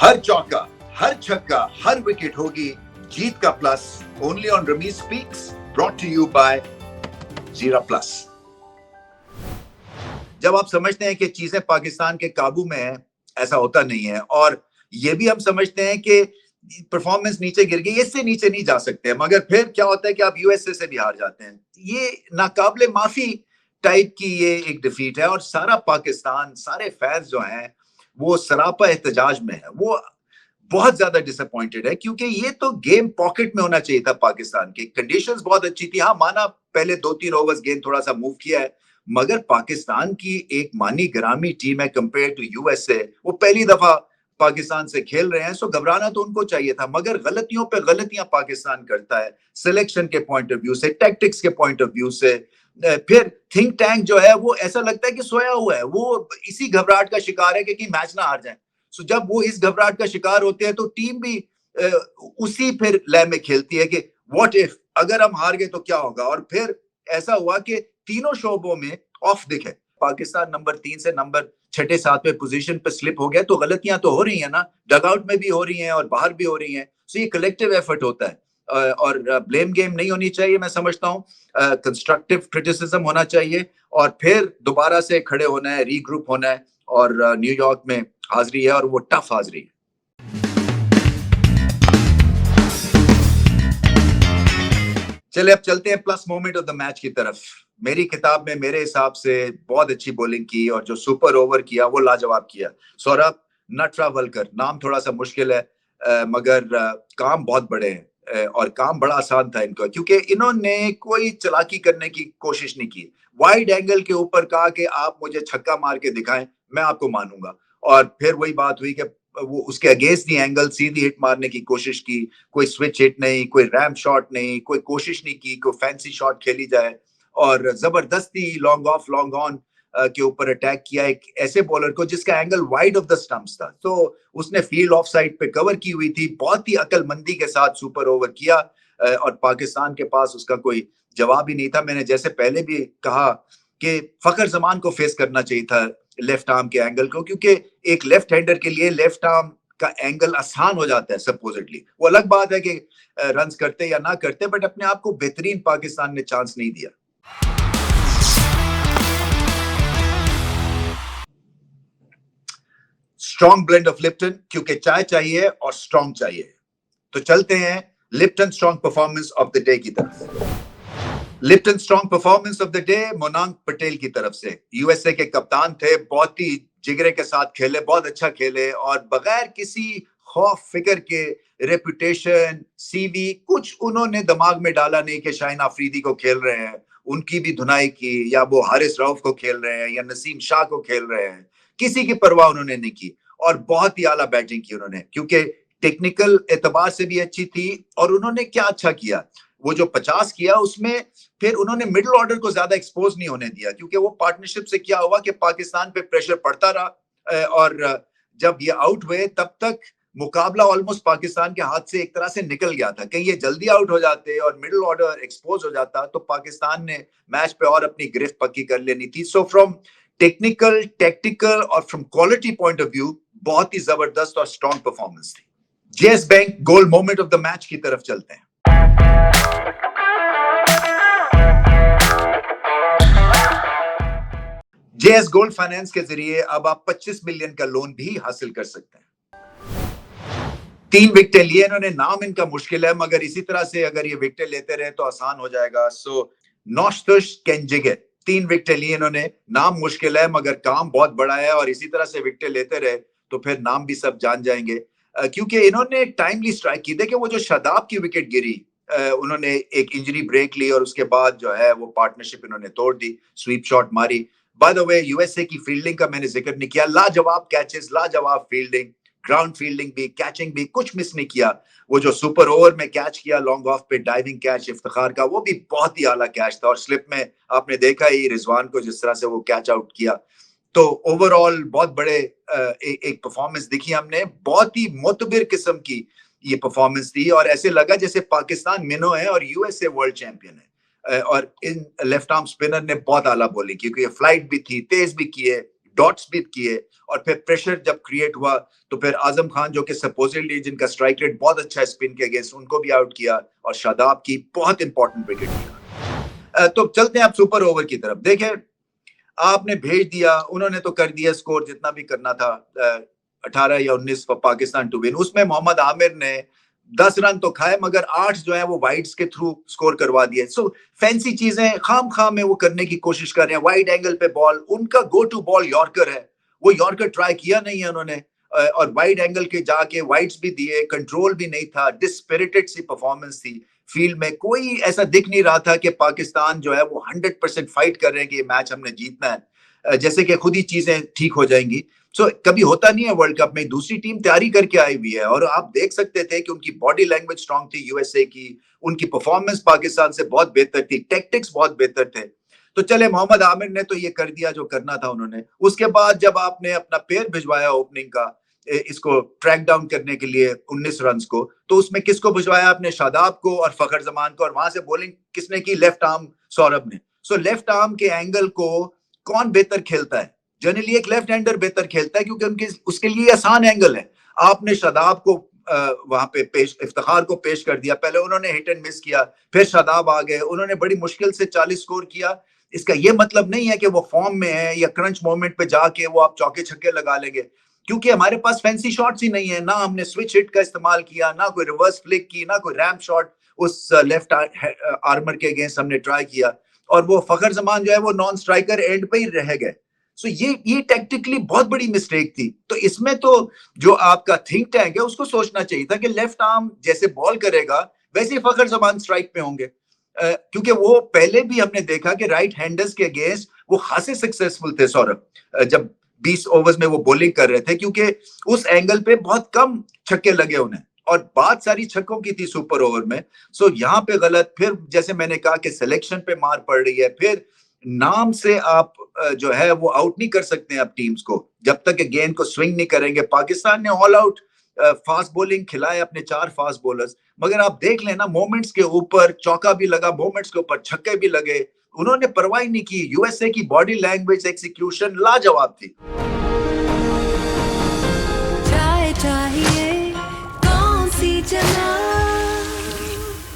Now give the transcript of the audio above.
हर चौका, हर छक्का, हर विकेट होगी जीत का plus. Only on Ramiz speaks, brought to you by जीरा प्लस। जब आप समझते हैं कि चीजें पाकिस्तान के काबू में है, ऐसा होता नहीं है। और ये भी हम समझते हैं कि परफॉर्मेंस नीचे गिर गई, इससे नीचे नहीं जा सकते, मगर फिर क्या होता है कि आप यूएसए से भी हार जाते हैं। ये नाकाबिले माफी टाइप की ये एक डिफीट है और सारा पाकिस्तान, सारे फैंस जो हैं वो सरापा एहतजाज में है। वो बहुत ज्यादा डिसअपॉइंटेड है क्योंकि ये तो गेम पॉकेट में होना चाहिए था। पाकिस्तान की कंडीशंस बहुत अच्छी थी। हाँ, माना पहले 2-3 ओवर्स गेंद थोड़ा सा मूव किया है, मगर पाकिस्तान की एक मानी ग्रामी टीम है कंपेयर टू यूएसए। वो पहली दफा पाकिस्तान से खेल रहे हैं, सो घबराना तो उनको चाहिए था, मगर गलतियों पे गलतियां पाकिस्तान करता है, सिलेक्शन के पॉइंट ऑफ व्यू से, टैक्टिक्स के पॉइंट ऑफ व्यू से। फिर थिंक टैंक जो है वो ऐसा लगता है कि सोया हुआ है, वो इसी घबराहट का शिकार है कि मैच ना हार जाए। सो जब वो इस घबराहट का शिकार होते हैं तो टीम भी उसी फिर लय में खेलती है कि व्हाट इफ, अगर हम हार गए तो क्या होगा। और फिर ऐसा हुआ कि तीनों शोबों में ऑफ दिखे। पाकिस्तान नंबर 3 से नंबर 6-7वें पोजीशन पे स्लिप हो गया, तो गलतियां तो हो रही है ना, डगआउट में भी हो रही हैं और बाहर भी हो रही हैं। सो ये कलेक्टिव एफर्ट होता है और ब्लेम गेम नहीं होनी चाहिए। मैं समझता हूँ कंस्ट्रक्टिव क्रिटिसिज्म होना चाहिए और फिर दोबारा से खड़े होना है, रीग्रुप होना है और न्यूयॉर्क में हाजिरी है और वो टफ हाजिरी है। चले अब चलते हैं plus moment of the match की तरफ। मेरी किताब में मेरे हिसाब से बहुत अच्छी बॉलिंग की और जो सुपर ओवर किया वो लाजवाब किया। सौरभ नटरावलकर, नाम थोड़ा सा मुश्किल है मगर काम बहुत बड़े हैं और काम बड़ा आसान था इनका, क्योंकि इन्होंने कोई चालाकी करने की कोशिश नहीं की। वाइड एंगल के ऊपर कहा कि आप मुझे छक्का मार के दिखाएं, मैं आपको मानूंगा। और फिर वही बात हुई कि वो उसके against the angle Sidhi hit मारने की कोशिश की। कोई स्विच हिट नहीं, कोई रैम शॉट नहीं, कोई कोशिश नहीं की कोई फैंसी शॉट खेली जाए, और जबरदस्ती लॉन्ग ऑफ लॉन्ग ऑन के ऊपर अटैक किया एक ऐसे बॉलर को जिसका angle wide of the stumps था। तो उसने फील्ड ऑफ साइड पे कवर की हुई थी। बहुत ही अकलमंदी के साथ सुपर ओवर किया और पाकिस्तान के पास उसका कोई जवाब ही नहीं था। मैंने जैसे पहले भी कहा कि फखर जमान को फेस करना चाहिए था लेफ्ट आर्म के एंगल को, क्योंकि एक लेफ्ट हैंडर के लिए लेफ्ट आर्म का एंगल आसान हो जाता है सपोजिटली। वो अलग बात है कि रन्स करते या ना करते, बट अपने आप को बेहतरीन पाकिस्तान ने चांस नहीं दिया। स्ट्रॉन्ग ब्लेंड ऑफ लिप्टन, क्योंकि चाय चाहिए और स्ट्रॉन्ग चाहिए। तो चलते हैं Lipton strong performance of the day की तरफ। Lipton strong performance of the day Monank Patel की तरफ से। यूएसए के कप्तान थे, बहुत ही जिगरे के साथ खेले, बहुत अच्छा खेले और बगैर किसी खौफ फिक्र के, रेपुटेशन, सीवी कुछ उन्होंने दिमाग में डाला नहीं कि शाहीन अफरीदी को खेल रहे हैं, उनकी भी धुनाई की, या वो हारिस रऊफ को खेल रहे हैं या नसीम शाह को खेल रहे हैं। किसी की परवाह उन्होंने नहीं की और बहुत ही आला बैटिंग की उन्होंने, क्योंकि टेक्निकल एतबार से भी अच्छी थी। और उन्होंने क्या अच्छा किया, वो जो 50 किया उसमें फिर उन्होंने मिडिल ऑर्डर को ज्यादा एक्सपोज नहीं होने दिया, क्योंकि वो पार्टनरशिप से क्या हुआ कि पाकिस्तान पे प्रेशर पड़ता रहा और जब ये आउट हुए तब तक मुकाबला ऑलमोस्ट पाकिस्तान के हाथ से एक तरह से निकल गया था। कहीं ये जल्दी आउट हो जाते और मिडिल ऑर्डर एक्सपोज हो जाता तो पाकिस्तान ने मैच पे और अपनी गिरफ्त पक्की कर लेनी थी। सो फ्रॉम टेक्निकल, टैक्टिकल और from quality point of view बहुत ही जबरदस्त और स्ट्रॉन्ग परफॉर्मेंस थी। JS bank gold moment of the match की तरफ चलते हैं। जेएस गोल्ड फाइनेंस के जरिए अब आप 25 मिलियन का लोन भी हासिल कर सकते हैं। 3 विकेटें लिए इन्होंने, नाम इनका मुश्किल है मगर इसी तरह से अगर ये विकेटें लेते रहे तो आसान हो जाएगा। सो नौशतुश केंजिगे, 3 विकेटें लिए इन्होंने, नाम मुश्किल है मगर काम बहुत बड़ा है और इसी तरह से विकेटें लेते रहे तो फिर नाम भी सब जान जाएंगे, क्योंकि इन्होंने टाइमली स्ट्राइक की। देखिए वो जो शादाब की विकेट गिरी, उन्होंने एक इंजरी ब्रेक ली और उसके बाद जो है वो पार्टनरशिप इन्होंने तोड़ दी, स्वीप शॉट मारी। बाय द वे यूएसए की फील्डिंग का मैंने जिक्र नहीं किया, लाजवाब कैचेस, लाजवाब फील्डिंग, ग्राउंड फील्डिंग भी, कैचिंग भी, कुछ मिस नहीं किया। वो जो सुपर ओवर में कैच किया लॉन्ग ऑफ पे, डाइविंग कैच इफ्तिखार का, वो भी बहुत ही आला कैच था। और स्लिप में आपने देखा ही रिजवान को जिस तरह से वो कैच आउट किया। तो ओवरऑल बहुत बड़े एक परफॉर्मेंस दिखी हमने, बहुत ही मोतबिर किस्म की ये परफॉर्मेंस थी और ऐसे लगा जैसे पाकिस्तान मिनो है और यूएसए वर्ल्ड चैंपियन है। और इन लेफ्ट आर्म स्पिनर ने बहुत आला बॉलिंग की, क्योंकि फ्लाइट भी थी, तेज भी किए, डॉट्स भी किए, और फिर प्रेशर जब क्रिएट हुआ तो फिर आजम खान जो कि सपोजिटली जिनका स्ट्राइक रेट बहुत अच्छा है स्पिन के अगेंस्ट, उनको भी आउट किया, और शादाब की बहुत इंपॉर्टेंट विकेट लिया। तो चलते हैं आप सुपर ओवर की तरफ। देखें, आपने भेज दिया, उन्होंने तो कर दिया स्कोर जितना भी करना था, 18 या 19 फॉर पाकिस्तान टू विन। उसमें मोहम्मद आमिर ने 10 रन तो खाए, मगर 8 जो है वो वाइड्स के थ्रू स्कोर करवा दिए। सो फैंसी चीजें खाम खाम में वो करने की कोशिश कर रहे हैं। वाइड एंगल पे बॉल, उनका गो टू बॉल यॉर्कर है, वो यॉर्कर ट्राई किया नहीं है उन्होंने, और वाइड एंगल के जाके वाइड्स भी दिए, कंट्रोल भी नहीं था, डिस्पिरिटेड सी परफॉर्मेंस थी। फील्ड में कोई ऐसा दिख नहीं रहा था कि पाकिस्तान जो है वो 100% फाइट कर रहे हैं कि ये मैच हमने जीतना है, जैसे कि खुद ही चीजें ठीक हो जाएंगी। सो कभी होता नहीं है वर्ल्ड कप में, दूसरी टीम तैयारी करके आई हुई है, और आप देख सकते थे कि उनकी बॉडी लैंग्वेज स्ट्रांग थी यूएसए की, उनकी परफॉर्मेंस पाकिस्तान से बहुत बेहतर थी, टैक्टिक्स बहुत बेहतर थे। तो चले, मोहम्मद आमिर ने तो ये कर दिया जो करना था उन्होंने। उसके बाद जब आपने अपना पेयर भिजवाया ओपनिंग का, इसको ट्रैक डाउन करने के लिए 19 रन को, तो उसमें किसको भिजवाया आपने? शादाब को और फखर जमान को, और वहां से बॉलिंग किसने की? लेफ्ट आर्म सौरभ ने। सो लेफ्ट आर्म के एंगल को कौन बेहतर खेलता है? जनरली एक लेफ्ट हैंडर बेहतर खेलता है, क्योंकि उनके उसके लिए आसान एंगल है। आपने शादाब को वहां पे इफ्तिखार को पेश कर दिया, पहले उन्होंने हिट एंड मिस किया, फिर शादाब आ गए, उन्होंने बड़ी मुश्किल से 40 स्कोर किया। इसका ये मतलब नहीं है कि वो फॉर्म में है या क्रंच मोमेंट पे जाके वो आप चौके छक्के लगा लेंगे, क्योंकि हमारे पास फैंसी शॉट्स ही नहीं है। ना हमने स्विच हिट का इस्तेमाल किया, ना कोई रिवर्स फ्लिक की, ना कोई रैम्प शॉट उस लेफ्ट आर्मर के अगेंस्ट हमने ट्राई किया, और वो फखर जमान जो है वो नॉन स्ट्राइकर एंड पे ही रह गए। सो ये टैक्टिकली बहुत बड़ी मिस्टेक थी। तो इसमें तो जो आपका थिंक टैंक है उसको सोचना चाहिए था कि लेफ्ट आर्म जैसे बॉल करेगा वैसे ही फखर जमान स्ट्राइक पे होंगे, क्योंकि वो पहले भी हमने देखा कि राइट हैंडर्स के अगेंस्ट वो खासे सक्सेसफुल थे सौरभ, जब 20 ओवर्स में वो बॉलिंग कर रहे थे, क्योंकि उस एंगल पे बहुत कम छक्के लगे उन्हें, और बात सारी छक्कों की थी सुपर ओवर में। सो यहाँ पे गलत, फिर जैसे मैंने कहा कि सिलेक्शन पे मार पड़ रही है, फिर नाम से आप जो है वो आउट नहीं कर सकते हैं आप टीम्स को, जब तक गेंद को स्विंग नहीं करेंगे। पाकिस्तान ने ऑल आउट फास्ट बॉलिंग खिलाए अपने 4 फास्ट बॉलर्स, मगर आप देख लेना मोमेंट्स के ऊपर चौका भी लगा, मोमेंट्स के ऊपर छक्के भी लगे, उन्होंने परवाह नहीं की। यूएसए की बॉडी लैंग्वेज, एक्सिक्यूशन लाजवाब थी।